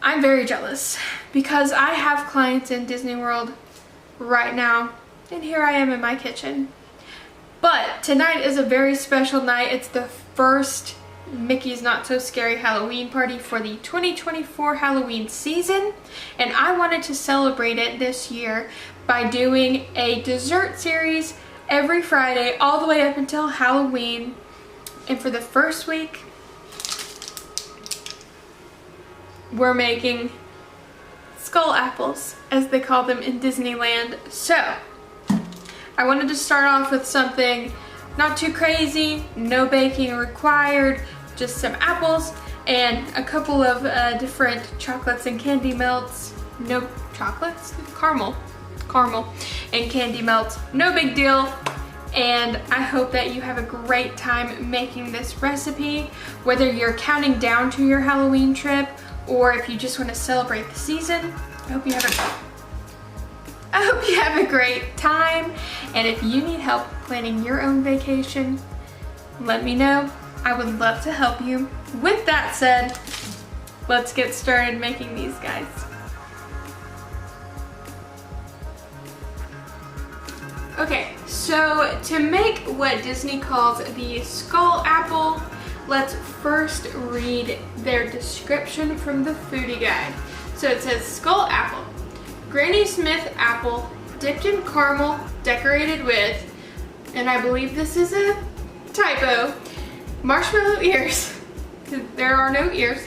I'm very jealous because I have clients in Disney World right now, and here I am in my kitchen. But tonight is a very special night. It's the first Mickey's Not So Scary Halloween party for the 2024 Halloween season, and I wanted to celebrate it this year by doing a dessert series every Friday all the way up until Halloween. And for the first week, we're making skull apples, as they call them in Disneyland. So I wanted to start off with something not too crazy, no baking required, just some apples and a couple of different chocolates and candy melts. No chocolates? Caramel and candy melts. No big deal. And I hope that you have a great time making this recipe, whether you're counting down to your Halloween trip or if you just want to celebrate the season. I hope you have a great time, and if you need help planning your own vacation, let me know. I would love to help you. With that said, let's get started making these guys. Okay, so to make what Disney calls the skull apple, let's first read their description from the foodie guide. So it says skull apple. Granny Smith apple dipped in caramel, decorated with, and I believe this is a typo, marshmallow ears. There are no ears.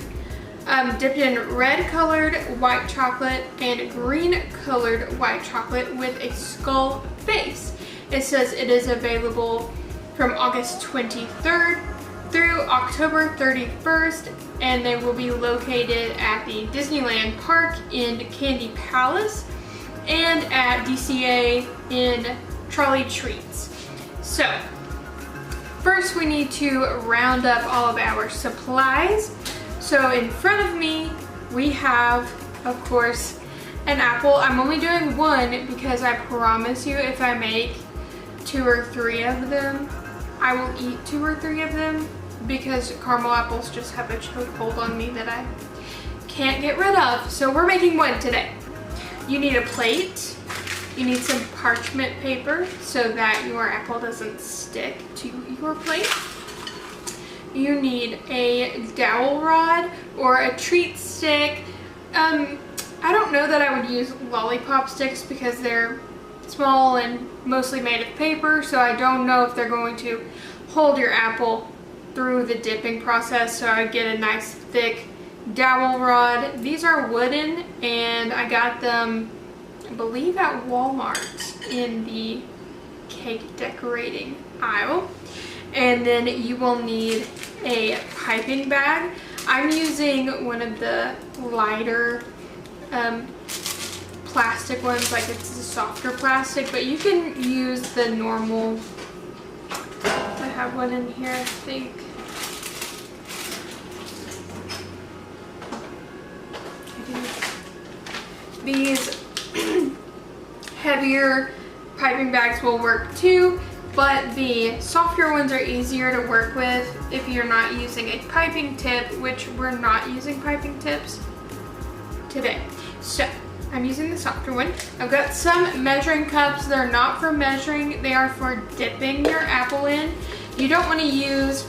Dipped in red colored white chocolate and green colored white chocolate with a skull base. It says it is available from August 23rd through October 31st, and they will be located at the Disneyland Park in Candy Palace and at DCA in Trolley Treats. So first we need to round up all of our supplies. So in front of me we have, of course, an apple. I'm only doing one because I promise you if I make 2 or 3 of them, I will eat 2 or 3 of them, because caramel apples just have a chokehold on me that I can't get rid of. So we're making one today. You need a plate. You need some parchment paper so that your apple doesn't stick to your plate. You need a dowel rod or a treat stick. I don't know that I would use lollipop sticks because they're small and mostly made of paper, so I don't know if they're going to hold your apple through the dipping process, so I get a nice thick dowel rod. These are wooden, and I got them, I believe, at Walmart in the cake decorating aisle. And then you will need a piping bag. I'm using one of the lighter plastic ones, like it's a softer plastic, but you can use the normal. I have one in here, I think. These heavier piping bags will work too, but the softer ones are easier to work with if you're not using a piping tip, which we're not using piping tips today. So I'm using the softer one. I've got some measuring cups. They're not for measuring, they are for dipping your apple in. You don't want to use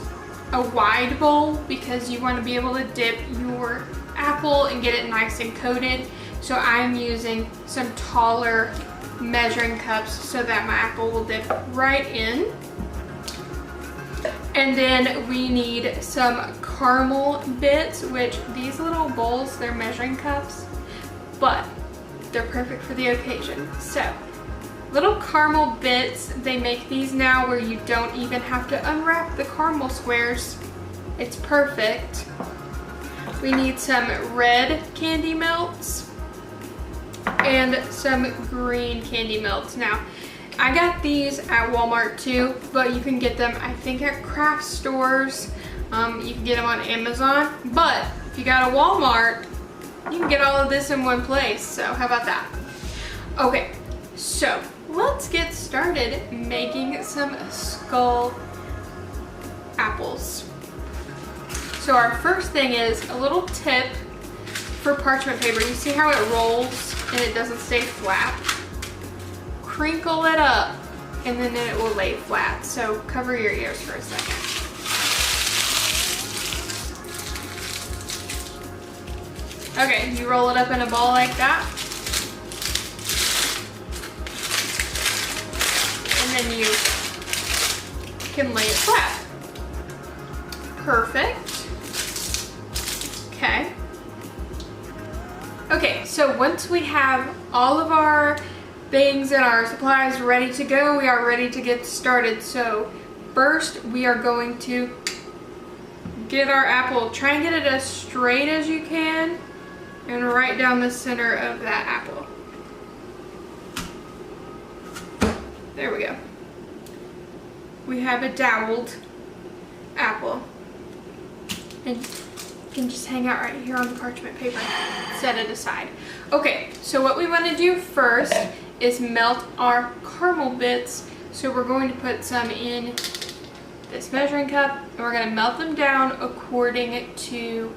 a wide bowl because you want to be able to dip your apple and get it nice and coated. So I'm using some taller measuring cups so that my apple will dip right in. And then we need some caramel bits, which these little bowls, they're measuring cups, but they're perfect for the occasion. So little caramel bits, they make these now where you don't even have to unwrap the caramel squares. It's perfect. We need some red candy melts and some green candy melts. Now, I got these at Walmart too, but you can get them, I think, at craft stores. You can get them on Amazon, but if you got a Walmart, you can get all of this in one place. So how about that? Okay, so let's get started making some skull apples. So our first thing is a little tip for parchment paper, you see how it rolls and it doesn't stay flat? Crinkle it up and then it will lay flat. So cover your ears for a second. Okay, you roll it up in a ball like that. And then you can lay it flat. Perfect. Okay. Okay, so once we have all of our things and our supplies ready to go, we are ready to get started. So first we are going to get our apple. Try and get it as straight as you can and right down the center of that apple. There we go. We have a doweled apple. And you can just hang out right here on the parchment paper. Set it aside. Okay, so what we want to do first is melt our caramel bits. So we're going to put some in this measuring cup and we're going to melt them down according to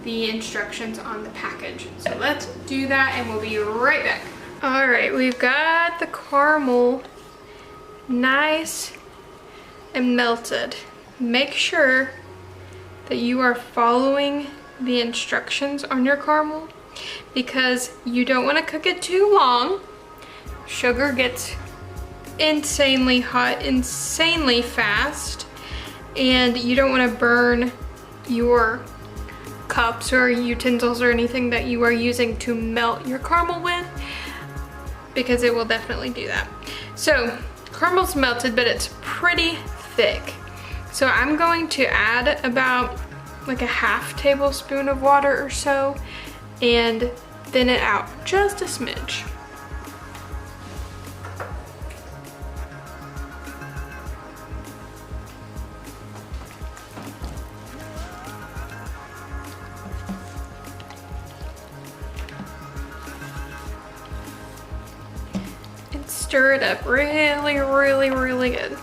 the instructions on the package. So let's do that and we'll be right back. All right, we've got the caramel nice and melted. Make sure that you are following the instructions on your caramel because you don't want to cook it too long. Sugar gets insanely hot, insanely fast, and you don't want to burn your cups or utensils or anything that you are using to melt your caramel with because it will definitely do that. So caramel's melted, but it's pretty thick. So I'm going to add about like a ½ tablespoon of water or so and thin it out just a smidge. And stir it up really, really, really good.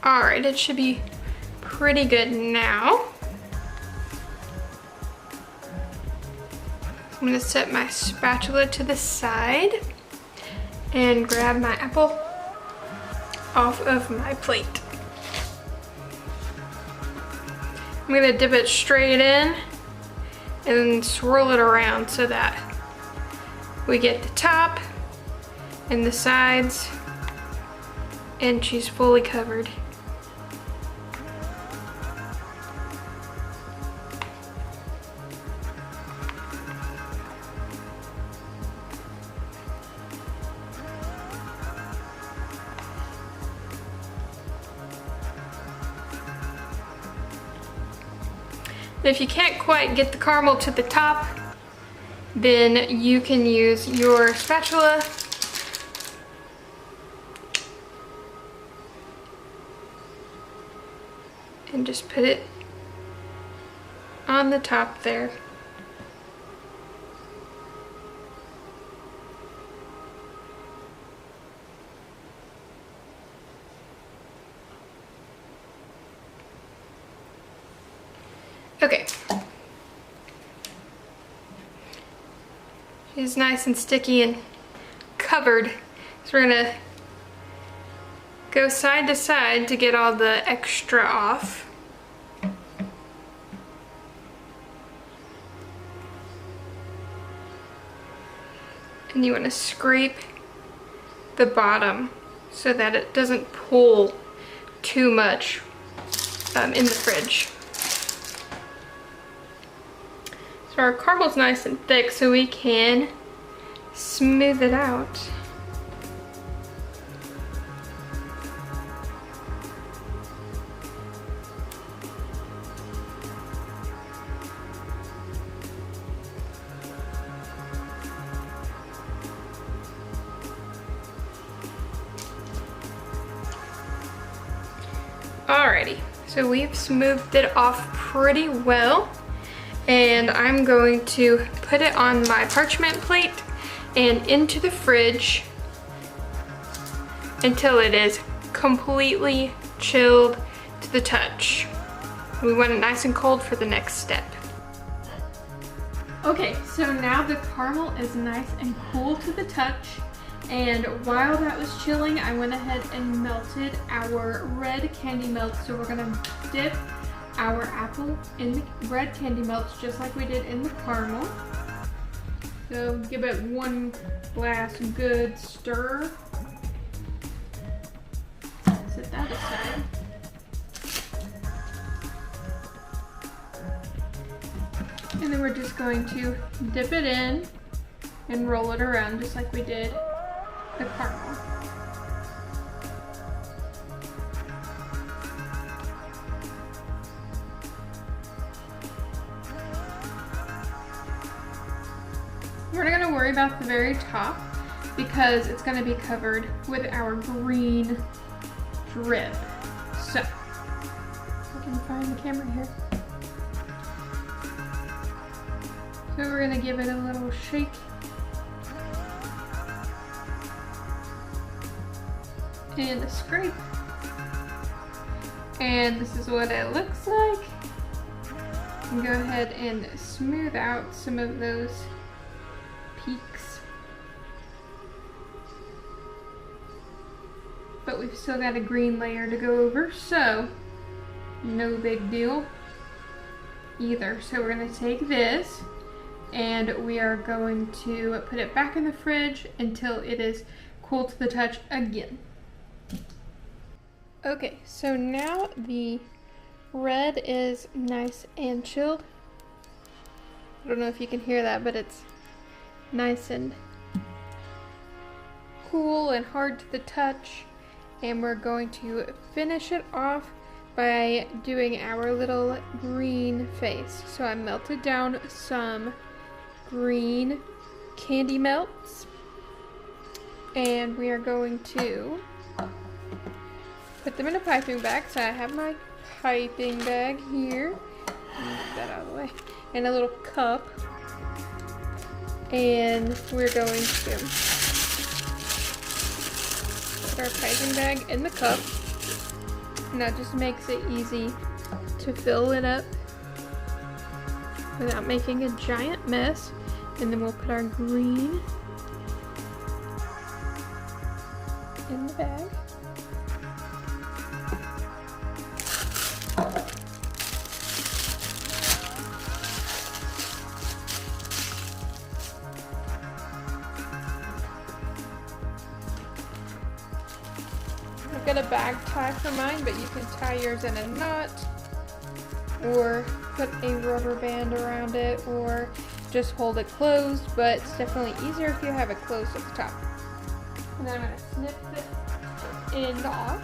All right, it should be pretty good now. I'm gonna set my spatula to the side and grab my apple off of my plate. I'm gonna dip it straight in and swirl it around so that we get the top and the sides and she's fully covered. If you can't quite get the caramel to the top, then you can use your spatula and just put it on the top there. Okay. She's nice and sticky and covered. So we're gonna go side to side to get all the extra off. And you want to scrape the bottom so that it doesn't pull too much in the fridge. So our caramel's nice and thick so we can smooth it out. Alrighty, so we've smoothed it off pretty well. And I'm going to put it on my parchment plate and into the fridge until it is completely chilled to the touch. We want it nice and cold for the next step. Okay, so now the caramel is nice and cool to the touch, and while that was chilling, I went ahead and melted our red candy melt. So we're gonna dip our apple in the red candy melts just like we did in the caramel. So give it one last good stir. Set that aside. And then we're just going to dip it in and roll it around just like we did the caramel. We're not going to worry about the very top because it's going to be covered with our green drip. So, I can find the camera here. So we're going to give it a little shake. And a scrape. And this is what it looks like. And go ahead and smooth out some of those peaks. But we've still got a green layer to go over, so no big deal either. So we're going to take this and we are going to put it back in the fridge until it is cool to the touch again. Okay, so now the red is nice and chilled. I don't know if you can hear that, but it's nice and cool and hard to the touch. And we're going to finish it off by doing our little green face. So I melted down some green candy melts, and we are going to put them in a piping bag. So I have my piping bag here. Get that out of the way. And a little cup. And we're going to put our piping bag in the cup. And that just makes it easy to fill it up without making a giant mess. And then we'll put our green in the bag. I've got a bag tie for mine, but you can tie yours in a knot or put a rubber band around it or just hold it closed, but it's definitely easier if you have it closed at the top. And then I'm going to snip the end off.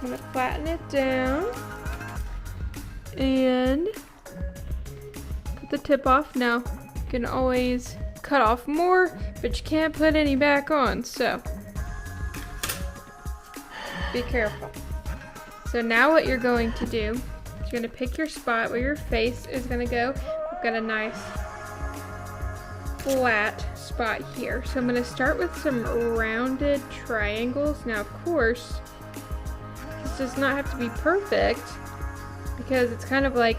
I'm going to flatten it down and put the tip off. Now, you can always cut off more, but you can't put any back on, so be careful. So now what you're going to do is you're going to pick your spot where your face is going to go. I've got a nice flat spot here. So I'm going to start with some rounded triangles. Now, of course, this does not have to be perfect because it's kind of like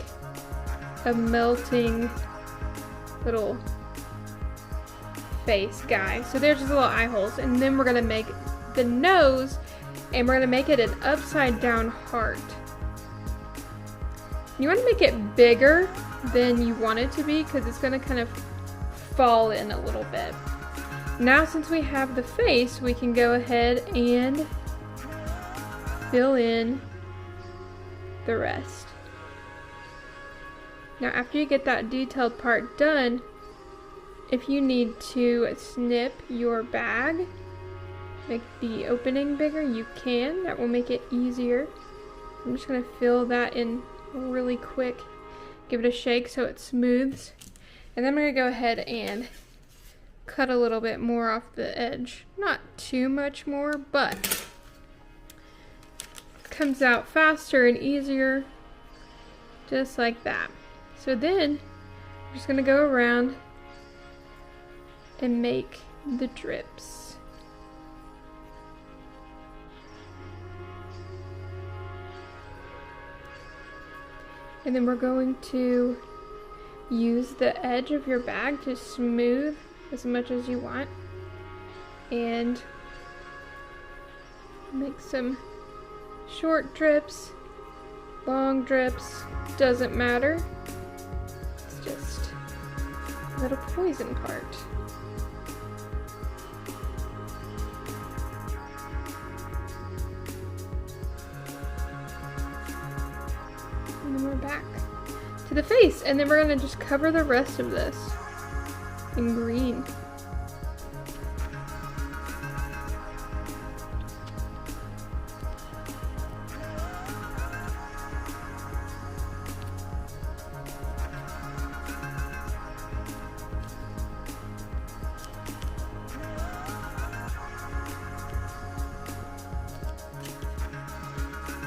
a melting little face guy. So there's just little eye holes, and then we're going to make the nose, and we're going to make it an upside down heart. You want to make it bigger than you want it to be because it's going to kind of fall in a little bit. Now, since we have the face, we can go ahead and fill in the rest. Now, after you get that detailed part done, if you need to snip your bag, make the opening bigger, you can. That will make it easier. I'm just going to fill that in really quick. Give it a shake so it smooths. And then I'm going to go ahead and cut a little bit more off the edge. Not too much more, but it comes out faster and easier. Just like that. So then just gonna go around and make the drips. And then we're going to use the edge of your bag to smooth as much as you want and make some short drips, long drips, doesn't matter. It's just a little poison part. And then we're back to the face, and then we're gonna just cover the rest of this in green.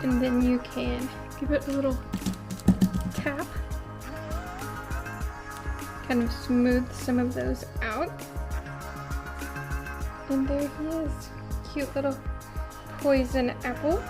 And then you can give it a little tap, kind of smooth some of those out. And there he is, cute little poison apple.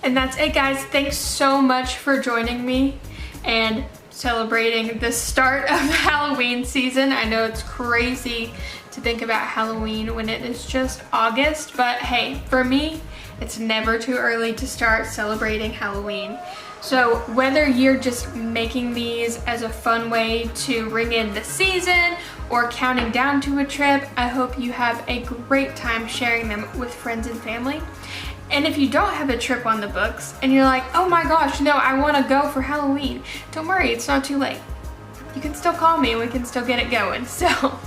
And that's it, guys. Thanks so much for joining me and celebrating the start of Halloween season. I know it's crazy to think about Halloween when it is just August, but hey, for me, it's never too early to start celebrating Halloween. So whether you're just making these as a fun way to ring in the season or counting down to a trip, I hope you have a great time sharing them with friends and family. And if you don't have a trip on the books and you're like, oh my gosh, no, I want to go for Halloween, don't worry, it's not too late. You can still call me and we can still get it going. So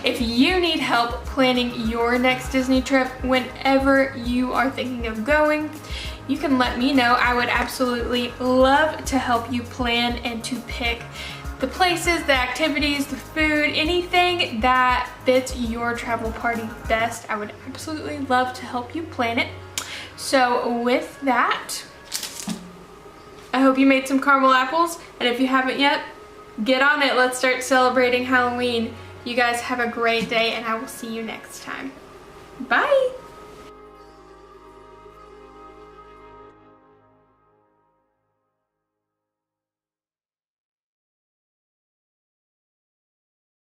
if you need help planning your next Disney trip whenever you are thinking of going, you can let me know. I would absolutely love to help you plan and to pick the places, the activities, the food, anything that fits your travel party best. I would absolutely love to help you plan it. So with that, I hope you made some caramel apples, and if you haven't yet, get on it. Let's start celebrating Halloween. You guys have a great day, and I will see you next time. Bye!